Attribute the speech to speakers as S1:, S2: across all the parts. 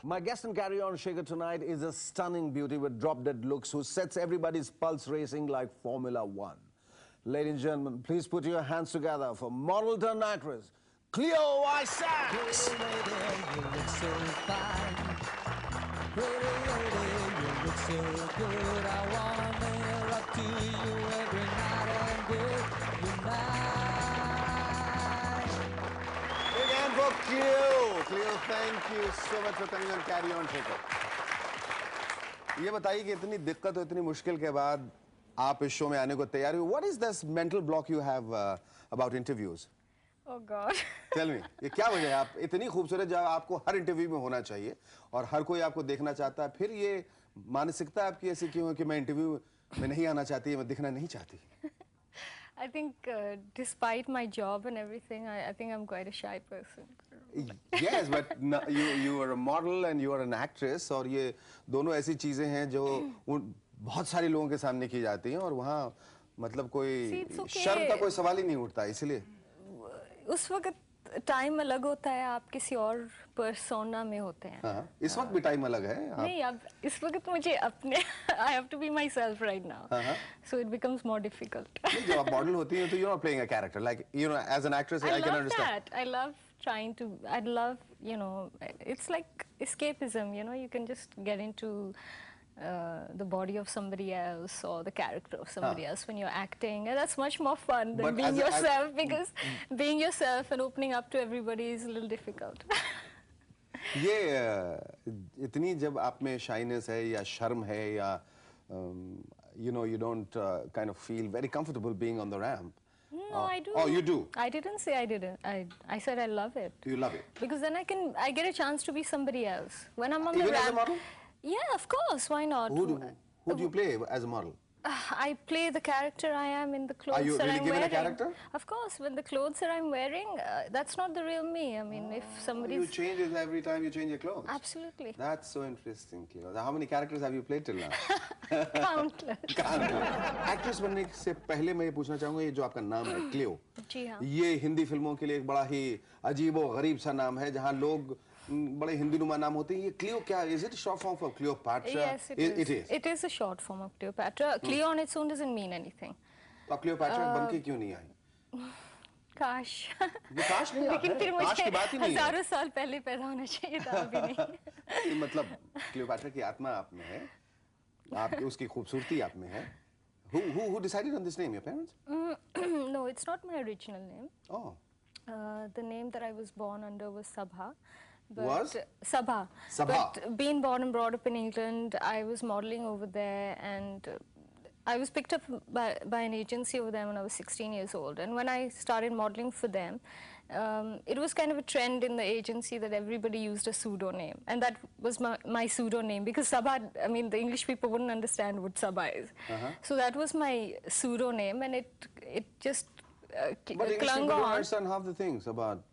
S1: My guest and Carry On Shaker tonight is a stunning beauty with drop-dead looks who sets everybody's pulse racing like Formula One. Ladies and gentlemen, please put your hands together for model turned actress, Cleo Isaacs.
S2: Pretty lady, you look so fine. Pretty lady, you look so good. I wanna nail up to you every night and day.
S1: Big hand for Cleo. Cleo, thank you so much for coming on Carry On Shaker. ये बताइए कि इतनी दिक्कत और इतनी मुश्किल के बाद आप इस शो में आने को तैयार हो. What is this mental block you have about interviews?
S3: Oh God.
S1: Tell me, ये क्या वजह है? आप इतनी खूबसूरत जब आपको हर इंटरव्यू में होना चाहिए और हर कोई आपको देखना चाहता है, फिर ये मानसिकता आपकी ऐसी क्यों है कि मैं इंटरव्यू में नहीं आना चाहती, मैं दिखना नहीं चाहती?
S3: I think despite my job and everything, I think I'm quite a shy person.
S1: Yes, but no, you are a model and you are an actress और ये दोनों ऐसी चीजें हैं जो बहुत सारे लोगों के सामने की जाती हैं और वहाँ मतलब कोई शर्म का कोई सवाल ही नहीं उठता, इसलिए
S3: उस वक्त टाइम अलग होता है, आप किसी और पर्सोना में होते हैं.
S1: हाँ, इस वक्त भी टाइम अलग है.
S3: नहीं, अब इस वक्त मुझे अपने I have to be myself right now, so it becomes more difficult.
S1: जब आप मॉडल होती हैं तो you're not playing a character, like you know, as an actress I can understand.
S3: I love trying to. I love, you know, it's like escapism. You know, you can just get into the body of somebody else or the character of somebody else when you're acting, and that's much more fun than being yourself, because being yourself and opening up to everybody is a little difficult.
S1: ये इतनी जब आप में shyness है या शर्म है या you know, you don't kind of feel very comfortable being on the ramp.
S3: No, I do.
S1: Oh, you do?
S3: I didn't say I didn't. I said I love it.
S1: You love it?
S3: Because then I get a chance to be somebody else. When I'm on the ramp.
S1: Even as a model?
S3: Yeah, of course. Why not?
S1: Who do you play as a model?
S3: I play the character I am in the clothes
S1: that I'm wearing. Are you really given a character?
S3: Of course. When the clothes that I'm wearing, that's not the real me. I mean, if somebody's...
S1: You change it every time you change your clothes?
S3: Absolutely.
S1: That's so interesting, Cleo. How many characters have you played till now?
S3: Countless.
S1: Actress बनने से पहले मैं ये पूछना चाहूँगा, ये जो आपका नाम है, Cleo.
S3: जी हाँ.
S1: ये हिंदी फिल्मों के लिए एक बड़ा ही अजीबो गरीब सा नाम है, जहाँ लोग बड़े हिंदी नुमा नाम होते हैं. ये Cleo क्या? Is it a short form for Cleopatra?
S3: Yes, it is. It is a short form of Cleopatra. Cleo on its own doesn't mean anything.
S1: तो Cleopatra बन के क्यों नहीं आई?
S3: काश.
S1: काश नहीं.
S3: लेकिन फिर मुझे
S1: हजारों
S3: हजारों साल पहले पैदा होना चाहिए था, अभी नहीं.
S1: मतलब Cleopatra की आत्मा आप में है, आपकी उसकी खूबसूरती आप में है. Who decided on this name? Your parents?
S3: No, it's not my original name.
S1: Oh.
S3: The name that I was born under was Sabha.
S1: Was?
S3: Sabha.
S1: Sabha.
S3: But being born and brought up in England, I was modeling over there, and I was picked up by an agency over there when I was 16 years old. And when I started modeling for them, it was kind of a trend in the agency that everybody used a pseudonym. And that was my pseudonym, because Sabha, I mean, the English people wouldn't understand what Sabha is. So that was my pseudonym, and it just
S1: but English people don't understand half the things about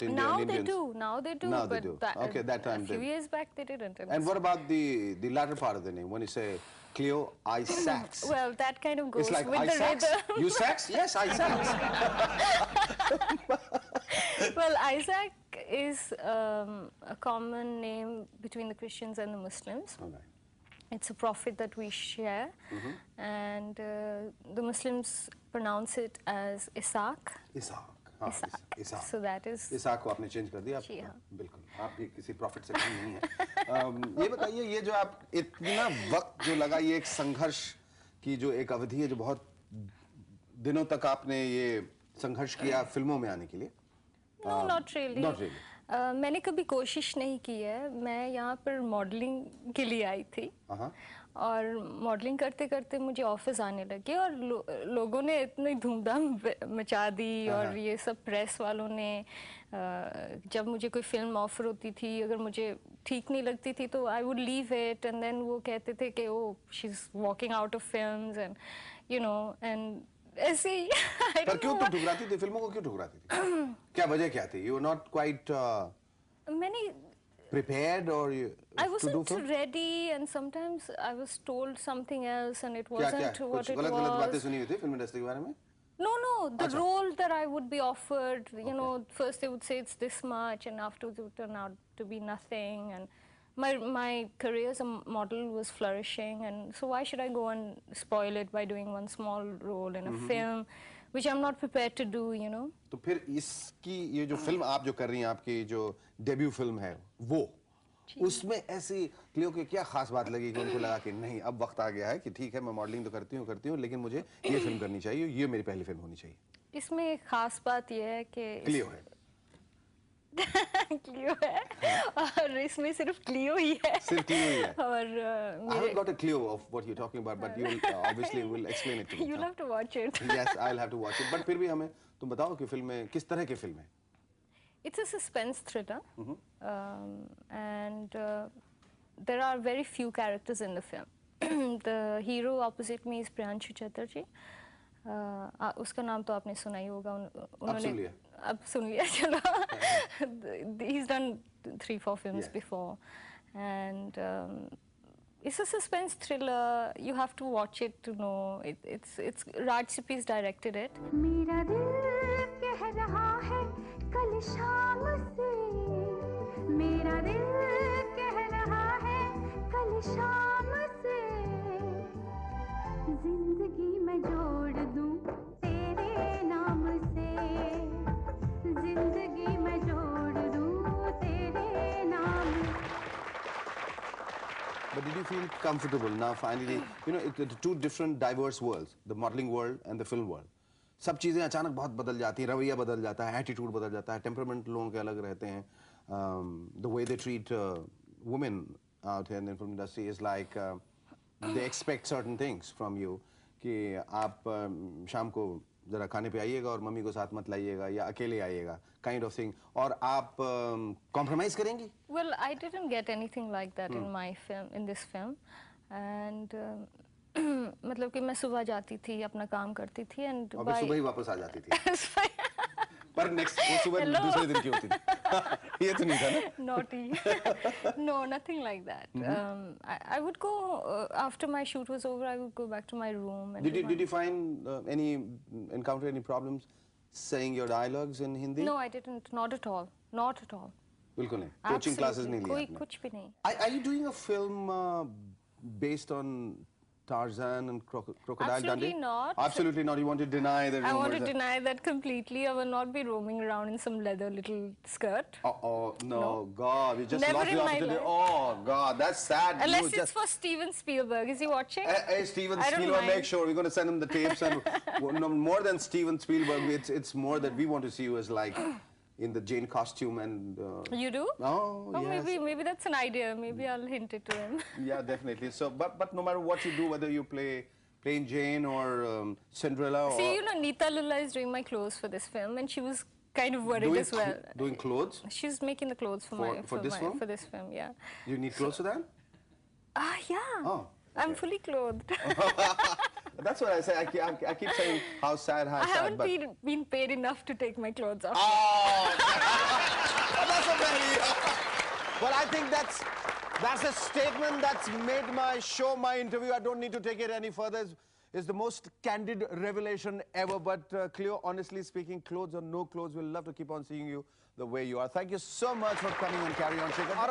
S1: India
S3: now
S1: and Indians.
S3: Now they do.
S1: Now they do. Okay, that time
S3: a few years back they didn't.
S1: And what about the latter part of the name? When you say Cleo Isaacs.
S3: Well, that kind of goes
S1: it's like
S3: with
S1: Isaacs?
S3: the rhythm.
S1: You Sax? Yes, Isaacs.
S3: Well, Isaac is a common name between the Christians and the Muslims.
S1: Okay.
S3: It's a prophet that we share, and the Muslims pronounce it as Isaac.
S1: Isaac.
S3: So that is.
S1: Isaac को आपने change कर दिया.
S3: जी हाँ.
S1: बिल्कुल. आप भी किसी profit से कम नहीं है. ये बताइए, ये जो आप इतना वक्त जो लगा, ये एक संघर्ष की जो एक अवधि है, जो बहुत दिनों तक आपने ये संघर्ष किया फिल्मों में आने के लिए.
S3: No, not really.
S1: Not really.
S3: मैंने कभी कोशिश नहीं की है. मैं यहाँ पर मॉडलिंग के लिए आई थी, और मॉडलिंग करते करते मुझे ऑफिस आने लगे, और लोगों ने इतनी धूमधाम मचा दी, और ये सब प्रेस वालों ने, जब मुझे कोई फिल्म ऑफर होती थी, अगर मुझे ठीक नहीं लगती थी तो I would leave it, and then वो कहते थे कि oh she is walking out of films, and you know, and ऐसे ही.
S1: पर क्यों तुम ठुकराती थी फिल्मों को? क्यों ठुकराती थी? क्या वजह क्या थी? You were not quite prepared, or
S3: I wasn't ready, and sometimes I was told something else, and it wasn't what it was.
S1: गलत बातें सुनी हुई थी फिल्म इंडस्ट्री के बारे में?
S3: No, the role that I would be offered, you know, first they would say it's this much, and afterwards it would turn out to be nothing, and my career as a model was flourishing, and so why should I go and spoil it by doing one small role in a film, which I'm not prepared to do, you know.
S1: तो फिर इसकी ये जो film आप जो कर रही हैं, आपकी जो डेब्यू फिल्म है वो, उसमें ऐसी क्लियो की क्या खास बात लगी कि उनको लगा कि नहीं अब वक्त आ गया है कि ठीक है मैं मॉडलिंग तो करती हूँ लेकिन मुझे ये फिल्म करनी चाहिए, ये मेरी पहली फिल्म होनी चाहिए?
S3: इसमें एक खास बात ये है कि
S1: क्लियो है।
S3: क्लियो है और इसमें सिर्फ क्लियो ही है।
S1: सिर्फ क्लियो ही है।
S3: और
S1: I haven't got a clue of what you're talking about, but you obviously will explain it to me.
S3: You'll have to watch it.
S1: Yes, I'll have to watch it. But फिर भी हमें तुम बताओ कि film में किस तरह की फिल्म है?
S3: It's a suspense thriller, and there are very few characters in the film. The hero opposite me is Priyanshu Chatterjee. उसका नाम तो आपने सुना ही होगा, उन्होंने अब सुन लिया चलो। He's done 3-4 films before, and it's a suspense thriller. You have to watch it to know. It's Raj Sippy's directed it.
S4: मेरा दिल कह रहा है कल शाम से, मेरा दिल कह रहा है कल शाम से, जिंदगी में जोड़ दूं तेरे नाम से, जिंदगी में जोड़ दूं तेरे नाम से।
S1: But did you feel comfortable now finally? You know, it's the two different diverse worlds, the modeling world and the film world. सब चीज़ें अचानक बहुत बदल जाती हैं, रवैया बदल जाता है, एटीट्यूड बदल जाता है, टेम्परामेंट लोगों के अलग रहते हैं. The way they treat women out here in the film industry is like they expect certain things from you कि आप शाम को जरा खाने पे आइएगा और मम्मी को साथ मत लाइएगा या अकेले आइएगा, kind of thing. और आप compromise करेंगी?
S3: Well, I didn't get anything like that in my film, in this film, and मतलब कि मैं सुबह जाती थी, अपना काम करती थी, and
S1: और सुबह ही वापस आ जाती थी। पर नेक्स्ट वो सुबह दूसरे दिन की होती थी। ये तो नहीं था ना?
S3: Naughty. No, nothing like that. I would go after my shoot was over. I would go back to my room. And
S1: Did you find encounter any problems saying your dialogues in Hindi?
S3: No, I didn't. Not at all. Not at all.
S1: बिल्कुल नहीं. Coaching classes नहीं लिया
S3: कोई
S1: आपने?
S3: कुछ भी नहीं.
S1: Are you doing a film based on Tarzan and Crocodile
S3: Absolutely
S1: Dundee?
S3: not.
S1: Absolutely not. You want to deny the rumors.
S3: I want to deny that completely. I will not be roaming around in some leather little skirt.
S1: Oh no,
S3: No.
S1: God, you just
S3: Never
S1: lost
S3: in
S1: the
S3: my
S1: opportunity.
S3: life.
S1: Oh God, that's sad.
S3: Unless
S1: You
S3: it's
S1: just...
S3: for Steven Spielberg. Is he watching?
S1: Hey, Steven
S3: I don't
S1: Spielberg,
S3: mind.
S1: make sure we're going to send him the tapes, and no, more than Steven Spielberg, it's more that we want to see you as like in the Jane costume and.
S3: You do?
S1: Oh, yes.
S3: Maybe that's an idea. Maybe I'll hint it to him.
S1: Yeah, definitely. So, but no matter what you do, whether you playing Jane or Cinderella or
S3: See, you know, Neeta Lulla is doing my clothes for this film, and she was kind of worried as well.
S1: Doing clothes.
S3: She's making the clothes for
S1: this film?
S3: For this film, yeah.
S1: You need clothes for that?
S3: Yeah.
S1: Oh,
S3: I'm
S1: okay.
S3: fully clothed.
S1: That's what I say. I keep saying how sad, how
S3: I
S1: sad.
S3: haven't
S1: But
S3: been paid enough to take my clothes off.
S1: oh, that's a very. Well, I think that's a statement that's made my show, my interview. I don't need to take it any further. It's the most candid revelation ever. But Cleo, honestly speaking, clothes or no clothes, we'll love to keep on seeing you the way you are. Thank you so much for coming on Carry On Shekhar. और